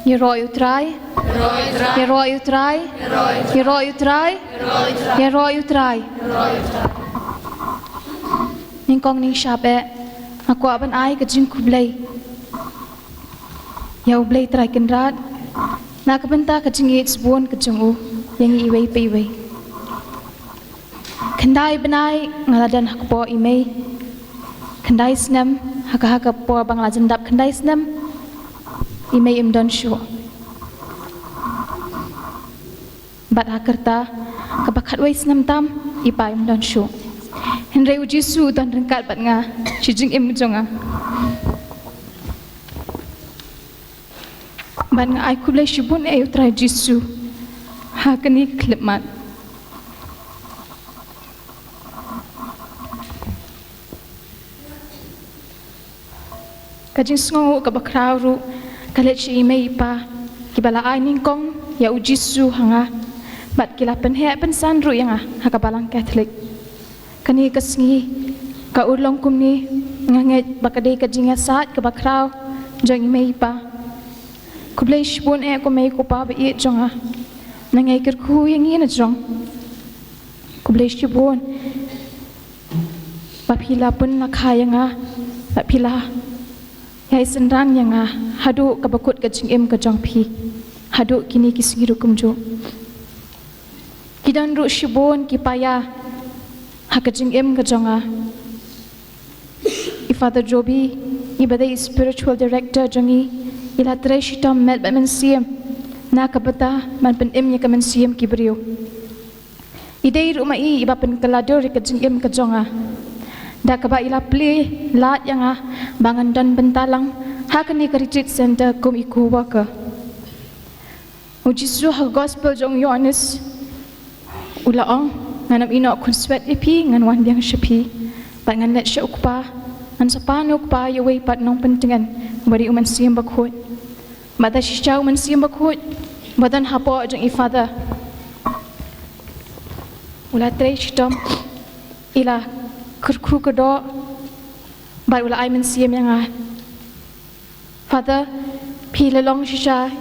Yeroi utrai. Yeroi utrai. Yeroi utrai. Yeroi utrai. Ningkong ning syabe. Aku aban ai ke jing kublai. Ya ublai trai kenrat. Na kebenta ke jing it sebun ke jong yang iwei pe iwei. Kendai benai ngaladan hak po imei. Kendai senam hak po bangla jendap kendai senam. Imei imdon syu. Bat hakerta kebakat wei senam tam ipa imdon syu. Henry uji su dan rengkat bat nga jing im jonga. Bat nga I Kurim shibun utrai jisu. Hakani klipmat. Kajing Sngewnguh kabakrau ru kalet si imei ipa kibala ai ningkong ya uji su hanga bat kila penhe pensan ru yang hakabalang Catholic kani ka Sngi ka ulong kumni nganget bakade kajing saat kabakrau jong imei ipa kublai shibun ko mei ko pa ba i jonga nangai kerku yang ina jong kublai shibun bapila pun nakayanga bapila Yai senran yang hadu kabakut ke jingim ke jong pi hadu kini kisgi rukum jo kidan ru shibon kipaya hak jingim ke jonga Father Joby ibadai spiritual director jongi ila treshitam met mensiam na kabata man pen im nya mensiam kibrio idei ru mai iba pen kelador ke jingim ke jonga da kaba ila play lat yang bangan dan bentalang hakani ke retreat center kum iku waka uji su ha gospel jong Yohanes ulaong nganam ino kun sweat ipi ngan wan biang shipi bangan let sya ukpa ngan sapano ukpa yewei pat nong pentingan bari uman siam bakut mata shisha uman siam bakut badan hapo jong ifada ula tre shitom ila kerku kedo bai ula ai mensiam yang Father pila long shisha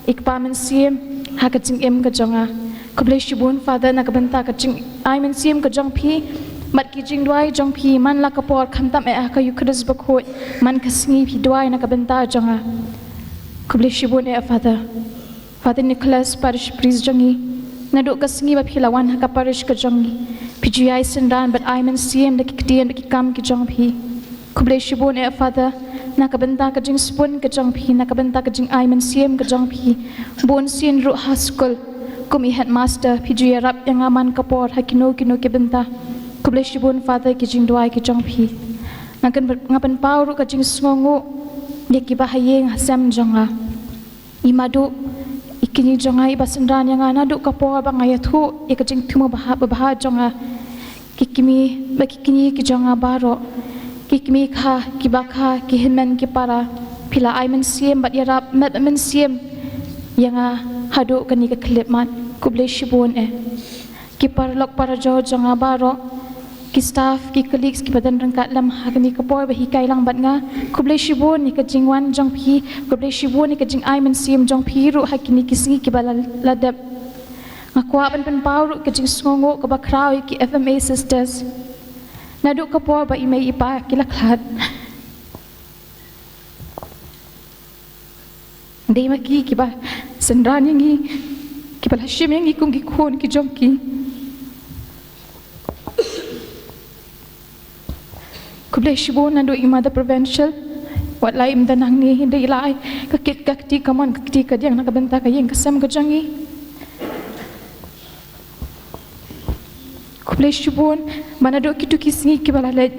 ikpa mensiam ha ka jing em ka jonga kublai shibun Father na ka benta ka jing ai mensiam ka jong pi mat ki jing duai jong pi man la ka por khamtam e ka yukres bakoi man ka Sngi pi duai na ka benta jonga kublai shibun Father Nicholas parish priest jongi naduk ka Sngi ba philawan ha ka parish ka jongi Pijai sendan but I mensiam de kiktian de kikam ki jong pi kublai shibun Father na kabenta ka jing spun ka jong pi na kabenta ka jing I mensiam ka jong pi bon sin ru ha school kumi headmaster pijai rap yang aman kapor hakino kino ke benta kublai shibun Father ki jing duai ki jong pi ngapan pau ru ka jing Sngewnguh de ki bahayeng hasam jonga imadu ikini jonga iba sendan yang nadu kapor bang ïathoh ka jing tumo bah jonga kikimi bakikini ki jonga baro kikimi kha kibakha kihinman kipara pila ai mensiam bat yarap met mensiam yang hadu kani ka klipmat kublai shibun kipar lok para jo jonga baro ki staff ki colleagues ki badan rangkat lam hakani kapor bahi kailang bat nga kublai shibun ni ka jingwan jong pi kublai shibun ni ka jing ai mensiam jong pi ru hakini ki Sngi ki baladap ngakwa pen pauru ke jing Sngewnguh ke bakrau ki FMA sisters naduk kapor ba imei ipa kilaklat dei maki ki ba sendan yang ki bala shim yang kum ki khon ki jong ki kublai shibun nadu imada provincial wat lai imdanang ni dei lai ka kit kakti kamon kakti ka diang nakabenta ka yeng kasam ka jongi kublai shibun manado kitu ki Sngi ki balalet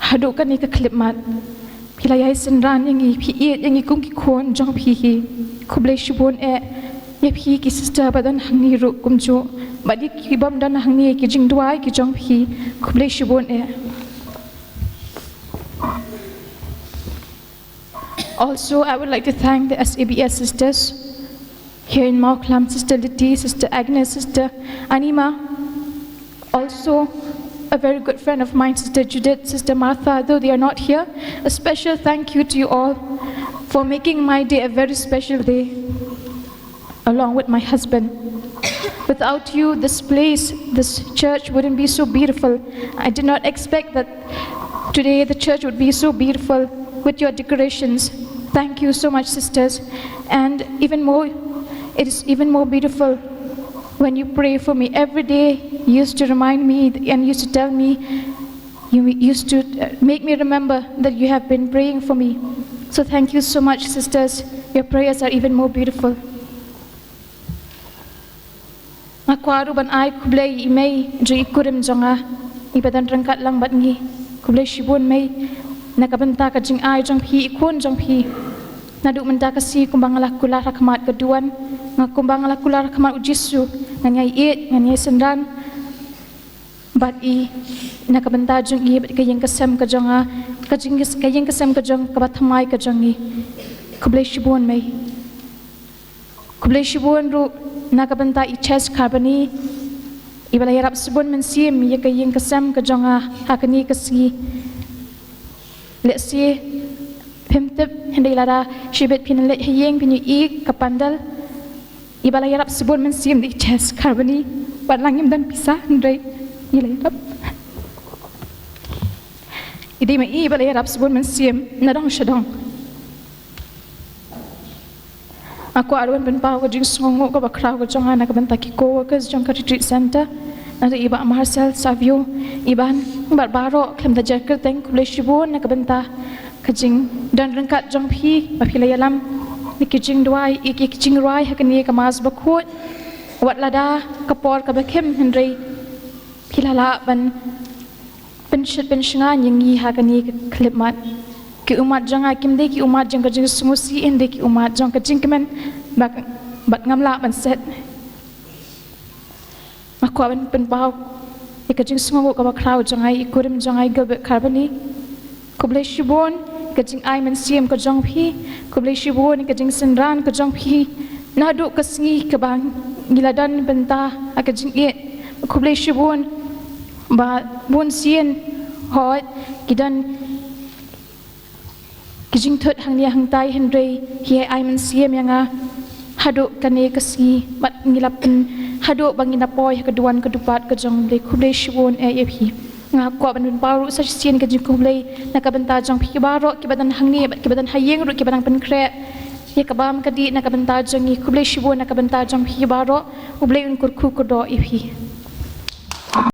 hadu kan ni ka klipmat pila yai senran yang pi iet yang kum ki khon jong pi hi kublai shibun ya pi ki sister badan hangni ru kumjo badi ki bam dan hangni ki jing duai ki jong pi kublai shibun Also, I would like to thank the SABS sisters here in Mauklam, Sister Liti, Sister Agnes, Sister Anima. Also, a very good friend of mine, Sister Judith, Sister Martha, though they are not here. A special thank you to you all for making my day a very special day, along with my husband. Without you, this place, this church wouldn't be so beautiful. I did not expect that today the church would be so beautiful with your decorations. Thank you so much, sisters. And even more, it is even more beautiful when you pray for me. Every day you used to remind me and used to tell me, you used to make me remember that you have been praying for me. So thank you so much, sisters. Your prayers are even more beautiful. Aku ban I kublai imei I Kurim jonga ibadan rangkat lang bat ngi kublai shibun mei nakabenta ka jing ai jong phi ikun jong phi nadu menta ka si kumbang ala kula rahmat keduan ngakumbang ala kula rahmat ujisu nganyai it nganyai sendan bat I nakabenta jong I bat kayeng kesem ka jonga kayeng kesem ka jong kabat thamai ka jongi kublai shibun mei kublai shibun ru nakabenta I chest karbani ibala yarap sibun mensim ya kayeng kesem ka jonga hakani kasi let's see pimtip hindi lara shibet pinlet hayeng pinu I kapandal ibala yarap sibun mensim di chest karbani badlangim dan pisah ndai ila yarap idi mai ibala yarap sibun mensim nadong shadong Aku arwan penpau ke Jingkren Sngewnguh ke bakrau ke jonga nak benta ki co-workers jong ke retreat center nada iba Marcel savio iban barbaro kem da jaker teng kublai shibun nak benta ke jing dan rengkat jong phi ba phila yalam nikijing duai ikijing ruai hakani ke mas bakut wat lada kapor ke bakem hendrei philala ban penshit penshangan yangi hakani ke klip mat ki umat janga kimde ki umat jang ka jing sumusi ende ki umat jang ka jingkemen bat ngamla ban set aku ban penpau ka jing Sngewnguh ka bakrau jangai I Kurim jangai gelbe karbani kublai shibun ka jing ai men siem ka jong phi kublai shibun ka jing senran ka jong phi nadu ka Sngi ka bang giladan benta ka jing e kublai shibun ba bun sien hot kidan kijing thot hangnia hangtai hendrei hi ai men siem yanga hadu kane kasi bat ngilapin hadu bangina poi keduan kedupat kejong le kublai shibun ep nga ko ban baru sa sien ke jing kublai nakabenta jong phi baro ki badan hangni bat ki badan hayeng ru ki badang penkre ye kabam kadi nakabenta jong I kublai shibun nakabenta jong phi baro kublai un kurku kodo ep